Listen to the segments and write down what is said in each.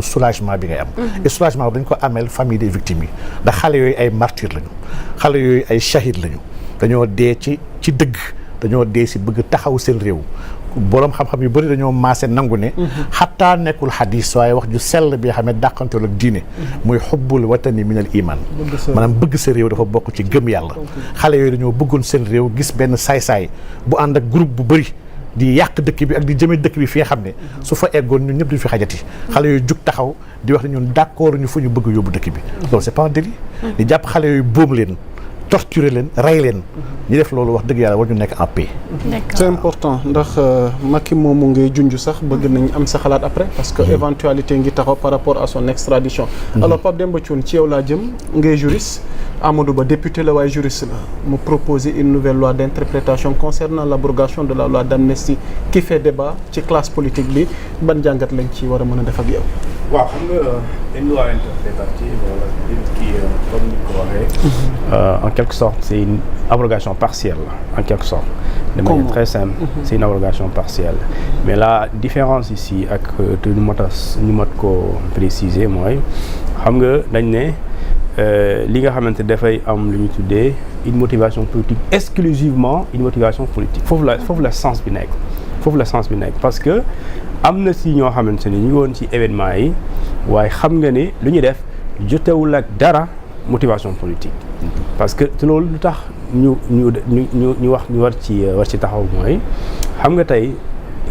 soulagement bi ngay am. et soulagement bi dañ ko ameel famille des victimes yi ndax xale yooyu ay martyrs lañu xale yooyu ay shahid lañu dañoo dee ci dëgg dañoo dee si bëgg taxaw seen réew. boroom xam-xam yu bëri dañoo maase nangu ne xataa nekkul xadis waaye wax ju sell bi nga xam ne dàqanteel ak diine muy xubbul watani minal iman maanaam bëgg sa réew dafa bokk ci gëm yàlla xale yooyu dañoo bëggoon seen réew gis benn saay-saay bu ànd ak groupe bu bëri di yàq dëkk bi ak di jëme dëkk bi fi nga xam ne su fa eggoon ñun ñëpp duñu fi xajati xale yooyu jug taxaw di wax ne ñun d'accord ñu fu ñu bëgg yóbbu dëkk bi loolu c'est pas un délit di jàpp xale yooyu boom leen torturer leen rey leen ñu def loolu wax dëgg yàlla war ñu nekk en paix. c'est important ndax Macky moomu ngay junj sax bëgg nañ am sa xalaat après parce que éventualité ngi taxaw par rapport à son extradition. alors Pape Demba Thioune ci yow laa jëm ngay juriste Amadou Ba député la waaye juriste la mu proposer une nouvelle loi d'interprétation concernant l'abrogation de la loi d'amnistie qui fait débat ci classe politique bi ban jàngat lañ ci war a mën a def ak yow. waaw xam nga une loi interprétative wala qui comme ni ko waxee. En quelque sorte c'est une abrogation partielle en quelque sorte. De manière très simple. C'est une abrogation partielle. Mais la différence ici ak ñu mot ko préciser mooy xam nga dañ ne li nga xamante dafay am lu ñu tuddee une motivation politique exclusivement une motivation politique foofu la sens bi nekk foofu la sens bi nekk parce que am na si ñoo xamante ni ñu ngi woon ci événement yi waaye xam nga ne lu ñu def jotewul ak dara motivation politique parce que te loolu lu tax ñu war ci taxaw mooy xam nga tey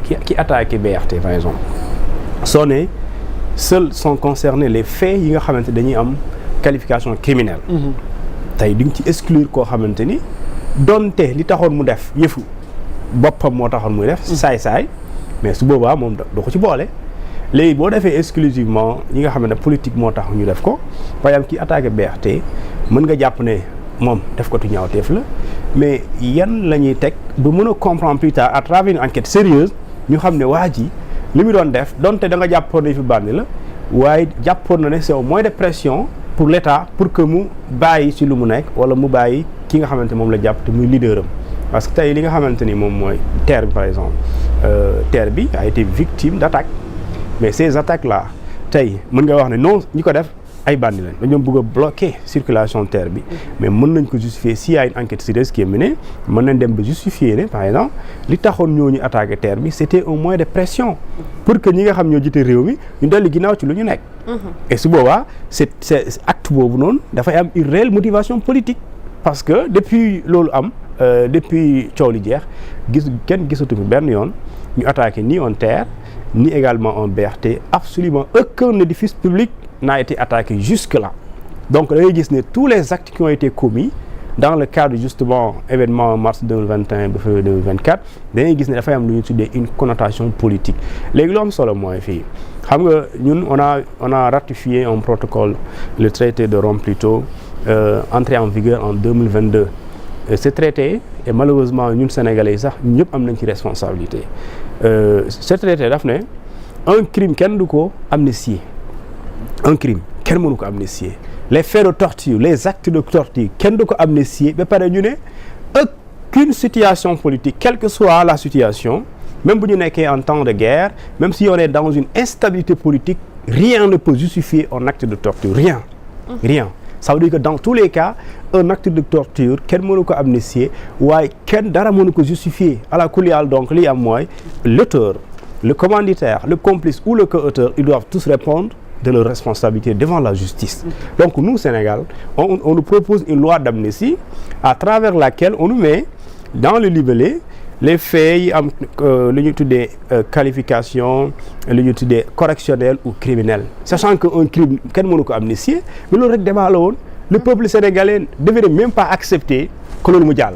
ki attaqué BRT par exemple soo ne seuls sont concernés les faits yi nga xamante dañuy am qualification criminelle tey di nga ci exclure koo xamante ni donte li taxoon mu def yëfu boppam moo taxoon muy def saay-saay mais su boobaa moom doo ko ci boole léegi boo defee exclusivement ñi nga xam ne politique moo tax ñu def ko par exemple ki attaqué BRT mën nga jàpp ne moom def ko tu ñaawteef la mais yan la ñuy teg ba mën a comprendre plus tard à travers une enquête sérieuse ñu xam ne waa ji li mu doon def donte da nga jàppoon ne fi bànni la waaye jàppoon na ne c'est au moyen de pression pour l'État pour que mu bàyyi ci lu mu nekk wala mu bàyyi ki nga xamante moom la jàpp te muy leader am parce que tey li nga xamante ni moom mooy TER bi par exemple TER bi a été victime d'attaques mais ces attaques là tey mën nga wax ne non ñi ko def ay bandi lañ dañoo bëgg a bloquer circulation TER bi mais mën nañ ko justifier s'il y a une enquête sérieuse qui est menée mën nañ dem ba justifier ne par exemple li taxoon ñooñu attaqué TER bi c'était un moyen de pression pour que ñi nga xam ñoo jiite réew mi ñu dellu ginnaaw ci lu ñu nekk et su boobaa c'est acte boobu noonu dafay am une réelle motivation politique parce que depuis loolu am depuis coow li jeex kenn gisatu fi benn yoon ñu attaqué ni un TER ni également un BRT absolument aucun édifice public n'a été attaqué jusque-là donc da ngay gis ne tous les actes qui ont été commis dans le cadre justement événement mars 2021 ba février 2024 da ngay gis ne dafay am lu ñu tuddee une connotation politique léegi lu am solo mooy fii xam nga ñun on a ratifié un protocole le traité de Rome plutôt entré en vigueur en 2022 ce traité et malheureusement ñun sénégalais yi sax ñëpp am nañ ci responsabilité ce traité daf ne un crime kenn du ko amnistier un crime kenn mënu ko amnistier les faits de torture les actes de torture kenn du ko amnistier ba pare ñu ne aucune situation politique quelle que soit la situation même bu ñu nekkee en temps de guerre même si on est dans une instabilité politique rien ne peut justifier un acte de torture rien ça veut dire que dans tous les cas un acte de torture kenn mënu ko amnistier waaye kenn dara mënu ko justifier à la kulli haal donc li am mooy l'auteur le commanditaire le complice ou le co-auteur ils doivent tous répondre de leur responsabilité devant la justice donc nous Sénégal on nous propose une loi d'amnistie à travers laquelle on nous met dans le libellé les faits yi am lu ñu tuddee qualification lu ñu tuddee correctionnel ou criminel sachant que un crime kenn mënu ko amnistier mais loolu rek débat la woon le peuple sénégalais devrait même pas accepter que loolu mu jàll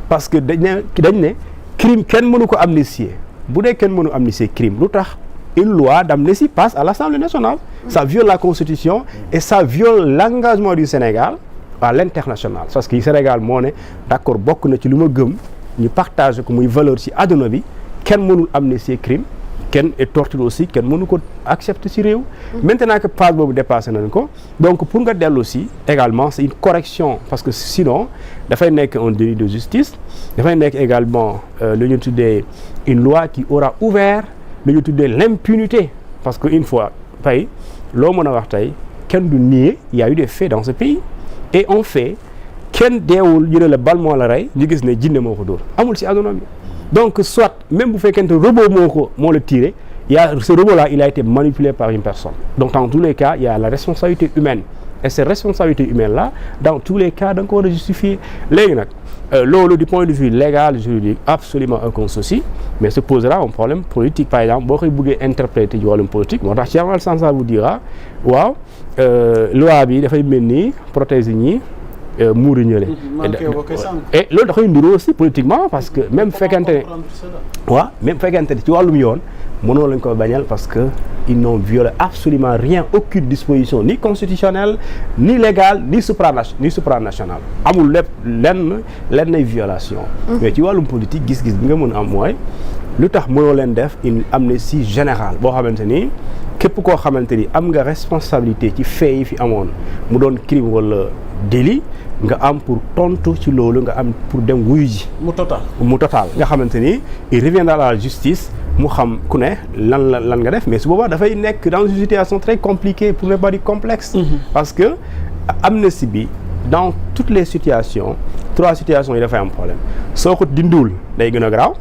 parce que dañ ne crime kenn mënu ko amnistier bu dee kenn mënu amnistier crime lu tax une loi d'amnistie passe à l'Assemblée nationale ça viole la Constitution et ça viole l'engagement du Sénégal à l'international parce que Sénégal moo ne d'accord bokk na ci lu ma gëm ñu partage ko muy valeur ci àdduna bi kenn mënul amnistier crime kenn et torture aussi kenn mënu ko accepter ci réew maintenant que phase boobu dépassé nañ ko donc pour nga dellu aussi également c'est une correction parce que sinon dafay nekk un délit de justice dafay nekk également lu ñu tuddee une loi qui aura ouvert lu ñu tuddee l'impunité parce que une fois tey loo mën a wax tey kenn du nier il y a eu des faits dans ce pays et on fait kenn deewul ñu ne la bal moo la rey ñu gis ne jinne moo ko dóor amul ci àdduna bi donc soit même bu fekkente robot moo la tiré ce robot là il a été manipulé par une personne donc dans tous les cas il y a la responsabilité humaine et cette responsabilité humaine là dans tous les cas da nga ko war a justifier léegi nag loolu du point de vue légal juridique absolument aucun souci mais se posera un problème politique par exemple boo koy bëggee interpréter ci wàllum politique moo tax Thierno Alassane Sall vous dira waaw loi bi dafay mel ni protéger ñi muuri ñële et loolu dafay ndiroo aussi politiquement parce que même fekkente ne ci wàllum yoon mënoo lañ ko bañal parce que ils n'ont violé absolument rien aucune disposition ni constitutionnelle ni légale ni supranationale amul lépp lenn ay violation mais ci wàllum politique gis-gis bi nga mën a am mooy lu tax mënoo leen def une amnistie générale boo xamante ni képp koo xamante ni am nga responsabilité ci fait yi fi amoon mu doon crime wala délit nga am pour tontu ci loolu nga am pour dem wuyu ji mu total nga xamante ni il reviendra à la justice mu xam ku ne lan nga def mais su boobaa dafay nekk dans une situation très compliquée pour ne pas dire complexe parce que amnistie bi dans toutes les situations 3 situations yi dafay am problème soo ko dinduwul day gën a garaaw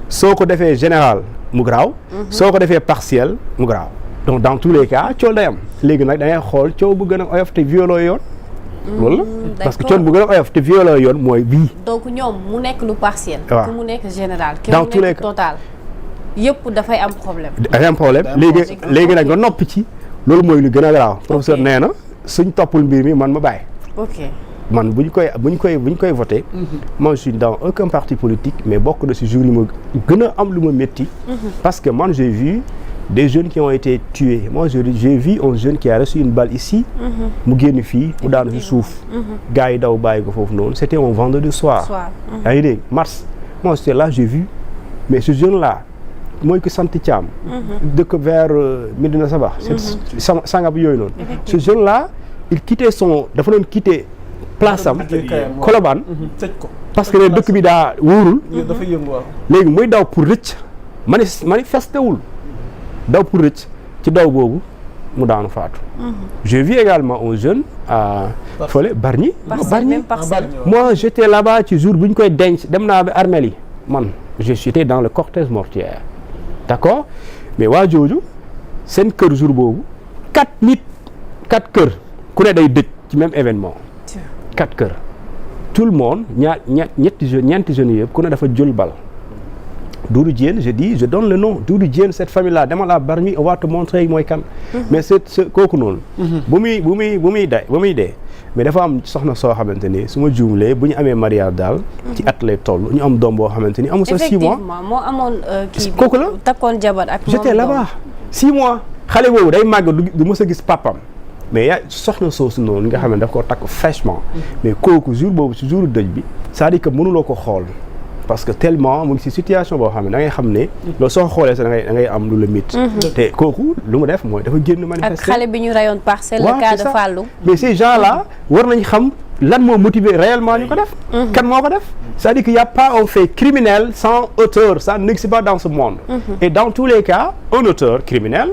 soo ko defee général mu garaaw soo ko defee partiel mu garaaw donc dans tous les cas coow day am léegi nag da ngay xool coow bu gën a oyof te violoo yoon loolu la parce que coow bu gën a oyof te violoo yoon mooy bii donc ñoom mu nekk lu partiel ku mu nekk général ki dans mu tous les nekk total yëpp dafay am problème léegi nag nga noppi ci loolu mooy lu gën a garaaw professeur nee na suñ toppul mbir mi man ma bàyyi man bu ñu koy voté moi je suis dans aucun parti politique mais bokk na si jour yi ma gën a am lu ma métti parce que man j'ai vu des jeunes qui ont été tués moi j'ai vu un jeune qui a reçu une balle ici mu génn fii mu daanu si suuf gars yi daw bàyyi ko foofu noonu c'était un vendredi soir yaa ngi dégg mars moi j'étais là j'ai vu mais ce jeune là mooy ko sant Thiam dëkk vers Médina Sabakh sangab yooyu noonu ce jeune là il quittait dafa doon quitter place am Colobane parce que dëkk bi daa wóorul léegi muy daw pour rëcc manifesté wul daw pour rëcc ci daw boobu mu daanu faatu j'ai vu également un jeune à fële Bargny moi j'étais là-bas ci jour bu ñu koy denc dem naa ba armeel yi man j'étais dans le cortège mortuaire d'accord mais waa jooju seen kër jour boobu 4 kër ku ne day dëj ci même événement 4 kër tout le monde ñeenti jeunes yëpp ku ne dafa jël bal Doudou Diène je donne le nom Doudou Diène cette famille là demal à Bargny on va te montrer mooy kan mais c'est kooku noonu bu muy dee mais dafa am soxna soo xamante ni su ma juumlee bu ñu amee mariage daal ci at lay toll ñu am doom boo xamante ni amul sa 6 mois moo amoon kii bi kooku la takkoon jabar ak 'J'étais là-bas 6 mois xale boobu day màgg du mës a gis papam mais yaa soxna soosu noonu nga xam ne daf ko takk fraîchement mais kooku jour boobu si jour dëj bi c'est-à-dire que mënuloo ko xool parce que tellement mu ngi si situation boo xam ne da ngay xam ne loolu soo xoolee sax da ngay am lu la mit te kooku lu mu def mooy dafa génn manifester ak xale bi ñu rayoon Parcelles le cas de Fallou mais ces gens là war nañ xam lan moo motiver réellement ñu ko def kan moo ko def c'est-à-dire qu'il y a pas un fait criminel sans auteur ça n'existe pas dans ce monde et dans tous les cas un auteur criminel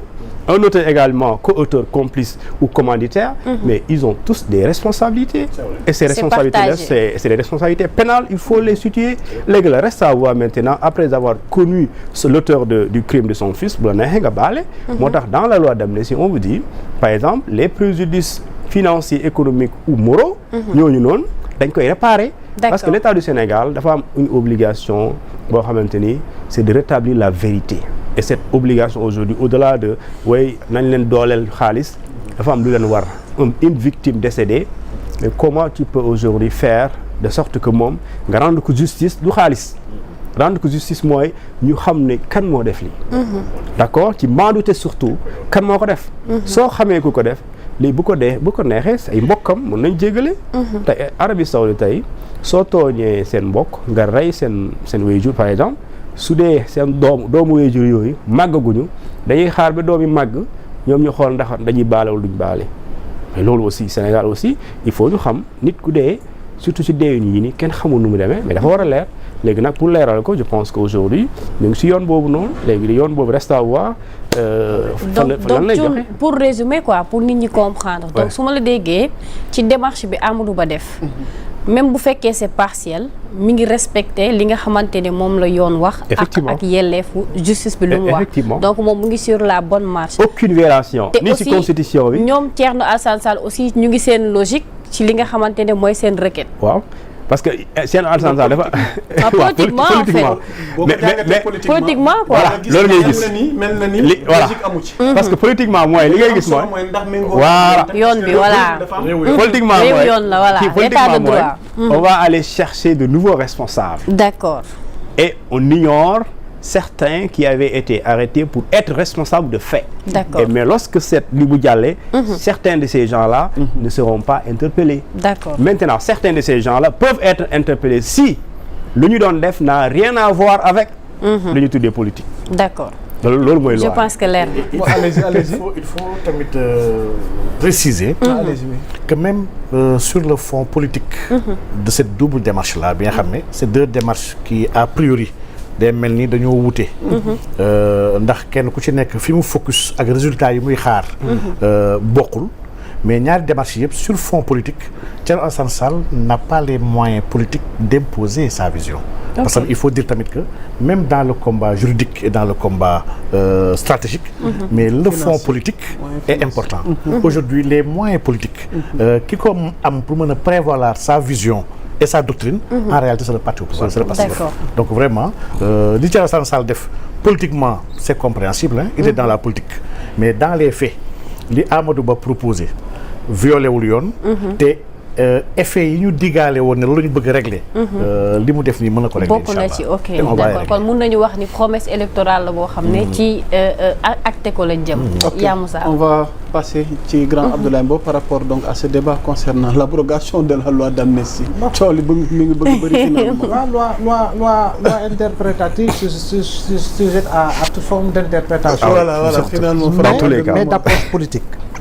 un auteur également co-auteur, complice ou commanditaire, mais ils ont tous des responsabilités. Et ces responsabilités-là, c'est des responsabilités pénales, il faut les situer. Léegi le reste à voir maintenant, après avoir connu l'auteur du crime de son fils, moo tax dans la loi d'amnistie, on vous dit, par exemple, les préjudices financiers, économiques ou moraux, ñooñu noonu dañ koy réparer. Parce que l'État du Sénégal dafa am une obligation boo xamante ni c'est de rétablir la vérité. Et cette obligation aujourd'hui au-delà de way nañ leen dooleel xaalis dafa am lu leen war une victime décédée mais comment tu peux aujourd'hui faire de sorte que moom nga rendre ko justice du xaalis rendre ko justice mooy ñu xam ne kan moo def lii d'accord ci maandute surtout kan moo ko def soo xamee ku ko def lii bu ko neexee ay mbokkam mën nañ jégale tey Arabie Saoudite tey soo tooñee seen mbokk nga rey seen waajur par exemple su dee seen doomu waajur yooyu màggaguñu dañuy xaar ba doom yi màgg ñoom ñu xool ndax dañuy baale wala duñ baale mais loolu aussi Sénégal aussi il faut ñu xam nit ku dee surtout si deewin yi ni kenn xamul nu mu demee mais dafa war a leer léegi nag pour leeral ko je pense qu'aujourd'hui ñu ngi si yoon boobu noonu léegi yoon boobu reste à voir. donc pour résumer quoi pour nit ñi comprendre. donc su ma la déggee ci démarche bi Amadou Ba def. même bu fekkee c'est partiel mi ngi respecter li nga xamante ne moom la yoon wax. ak yelleefu justice bi lu mu wax. donc moom mu ngi sur la bonne marche. aucune violation ni ci constitution bi. ñoom Thierno Alassane Sall aussi ñu ngi seen logique ci li nga xamante ne mooy seen requête. waaw parce que seen Alassane Sall dafa. politiquement en fait mais politiquement quoi. voilà loolu ngay gis mel na ni voilà logique amu ci. parce que politiquement mooy li ngay gis mooy. voilà yoon bi voilà. politiquement mooy réew yoon la voilà état de droit. on va aller chercher de nouveaux responsables. D'accord. Et on ignore certains qui avaient été arrêtés pour être responsables de faits. D'accord. Mais lorsque cette li bu jàllee, certains de ces gens-là ne seront pas interpellés. D'accord. Maintenant, certains de ces gens-là peuvent être interpellés si lu ñu doon def n'a rien à voir avec lu ñu tuddee politique. D'accord. loolu mooy loi. Je pense que leer na. Allez-y. Il faut tamit préciser que même sur le fond politique de cette double démarche-là bi nga xam ne c'est deux démarches qui a priori day mel ni dañoo wute ndax kenn ku ci nekk fi mu focus ak résultats yi muy xaar bokkul mais ñaari démarches yëpp sur fond politique Thierno Alassane Sall n'a pas les moyens politiques d'imposer sa vision. Okay. Parce qu'il faut dire tamit que même dans le combat juridique et dans le combat stratégique, mais le fond politique est important. Aujourd'hui, les moyens politiques qui comme am pour mën a prévaloir sa vision et sa doctrine, en réalité c'est le parti au pouvoir, c'est le parti. Donc vraiment, li Thierno Alassane Sall def politiquement c'est compréhensible, hein? Il est dans la politique, mais dans les faits, li Amadou Ba proposé violé wul yoon te effet yi ñu digaale woon ne loolu ñu bëgg a régler li mu def nii mën na ko régler bokk na ci ok d'accord kon mun nañu wax ni promesse électorale la boo xam ne ci acté ko lañ jëm. yaa Moussa on va passer ci grand Abdoulaye Mbow par rapport donc à ce débat concernant l'abrogation de la loi d'amnistie. coow li mi ngi bëgg bëri finalement. loi interprétative sujette à toute forme d'interprétation. Voilà finalement dans tous les cas mais d'approche politique.